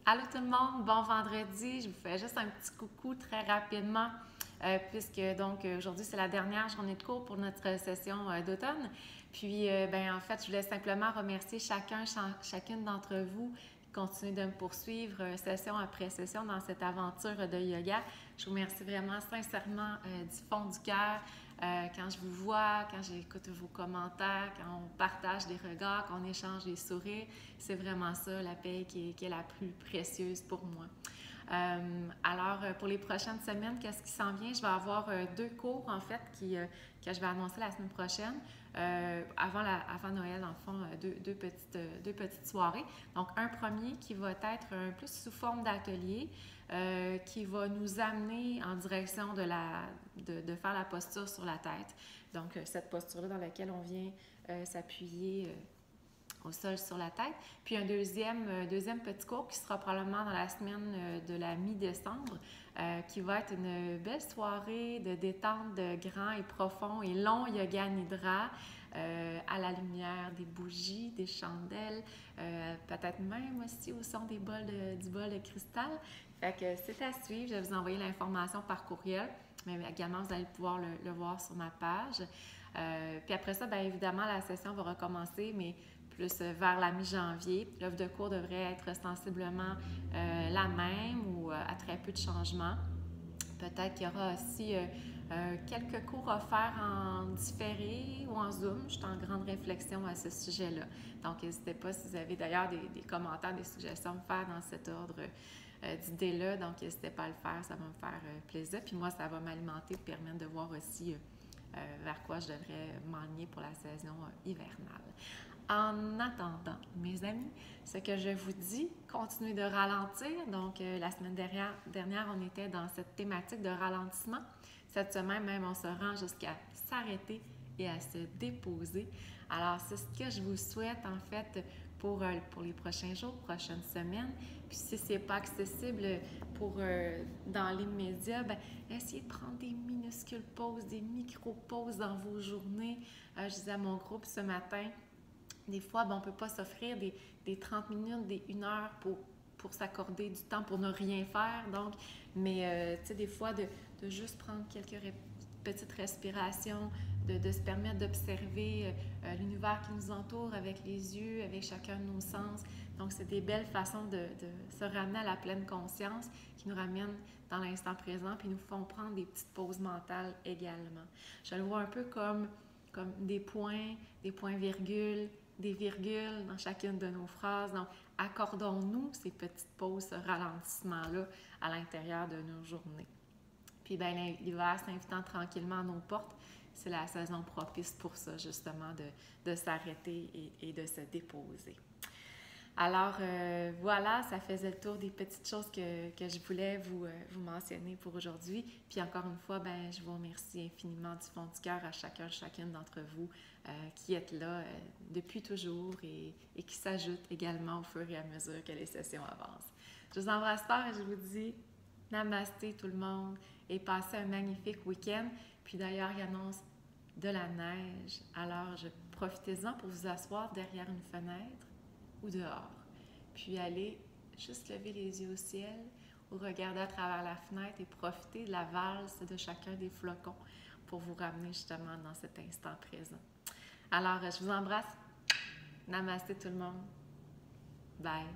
Allô tout le monde, bon vendredi. Je vous fais juste un petit coucou très rapidement puisque donc aujourd'hui c'est la dernière journée de cours pour notre session d'automne. Puis en fait, je voulais simplement remercier chacune d'entre vous qui continue de me poursuivre session après session dans cette aventure de yoga. Je vous remercie vraiment sincèrement du fond du cœur. Quand je vous vois, quand j'écoute vos commentaires, quand on partage des regards, qu'on échange des sourires, c'est vraiment ça la paix qui est la plus précieuse pour moi. Alors, pour les prochaines semaines, qu'est-ce qui s'en vient? Je vais avoir deux cours, en fait, que je vais annoncer la semaine prochaine. Avant Noël, en fond, deux petites soirées. Donc, un premier qui va être plus sous forme d'atelier, qui va nous amener en direction de faire la posture sur la tête. Donc, cette posture-là dans laquelle on vient s'appuyer au sol sur la tête. Puis un deuxième petit cours qui sera probablement dans la semaine de la mi-décembre, qui va être une belle soirée de détente de grand et profond et long yoga nidra à la lumière des bougies, des chandelles, peut-être même aussi au son du bol de cristal. Fait que c'est à suivre. Je vais vous envoyer l'information par courriel, mais également vous allez pouvoir le voir sur ma page. Puis après ça, bien évidemment, la session va recommencer, mais plus vers la mi-janvier. L'offre de cours devrait être sensiblement la même ou à très peu de changements. Peut-être qu'il y aura aussi quelques cours offerts en différé ou en Zoom. Je suis en grande réflexion à ce sujet-là. Donc, n'hésitez pas si vous avez d'ailleurs des commentaires, des suggestions à me faire dans cet ordre d'idées-là. Donc, n'hésitez pas à le faire, ça va me faire plaisir. Puis moi, ça va m'alimenter, permettre de voir aussi vers quoi je devrais m'enligner pour la saison hivernale. En attendant, mes amis, ce que je vous dis, continuez de ralentir. Donc, la semaine dernière, on était dans cette thématique de ralentissement. Cette semaine, même, on se rend jusqu'à s'arrêter et à se déposer. Alors, c'est ce que je vous souhaite, en fait, pour les prochains jours, prochaines semaines. Puis, si ce n'est pas accessible dans l'immédiat, essayez de prendre des minuscules pauses, des micro-pauses dans vos journées. Je disais à mon groupe ce matin, des fois, on ne peut pas s'offrir des 30 minutes, des 1 heure pour s'accorder du temps pour ne rien faire. Donc, mais tu sais, des fois, de juste prendre quelques petites respirations, de se permettre d'observer l'univers qui nous entoure avec les yeux, avec chacun de nos sens. Donc, c'est des belles façons de se ramener à la pleine conscience qui nous ramènent dans l'instant présent puis nous font prendre des petites pauses mentales également. Je le vois un peu comme des points-virgules, des virgules dans chacune de nos phrases. Donc, accordons-nous ces petites pauses, ce ralentissement-là à l'intérieur de nos journées. Puis, l'hiver s'invitant tranquillement à nos portes, c'est la saison propice pour ça, justement, de s'arrêter et de se déposer. Alors, voilà, ça faisait le tour des petites choses que je voulais vous mentionner pour aujourd'hui. Puis encore une fois, je vous remercie infiniment du fond du cœur à chacune d'entre vous qui êtes là depuis toujours et qui s'ajoutent également au fur et à mesure que les sessions avancent. Je vous embrasse fort et je vous dis namasté tout le monde et passez un magnifique week-end. Puis d'ailleurs, il annonce de la neige. Alors, profitez-en pour vous asseoir derrière une fenêtre ou dehors. Puis allez juste lever les yeux au ciel ou regarder à travers la fenêtre et profiter de la valse de chacun des flocons pour vous ramener justement dans cet instant présent. Alors, je vous embrasse. Namasté tout le monde. Bye.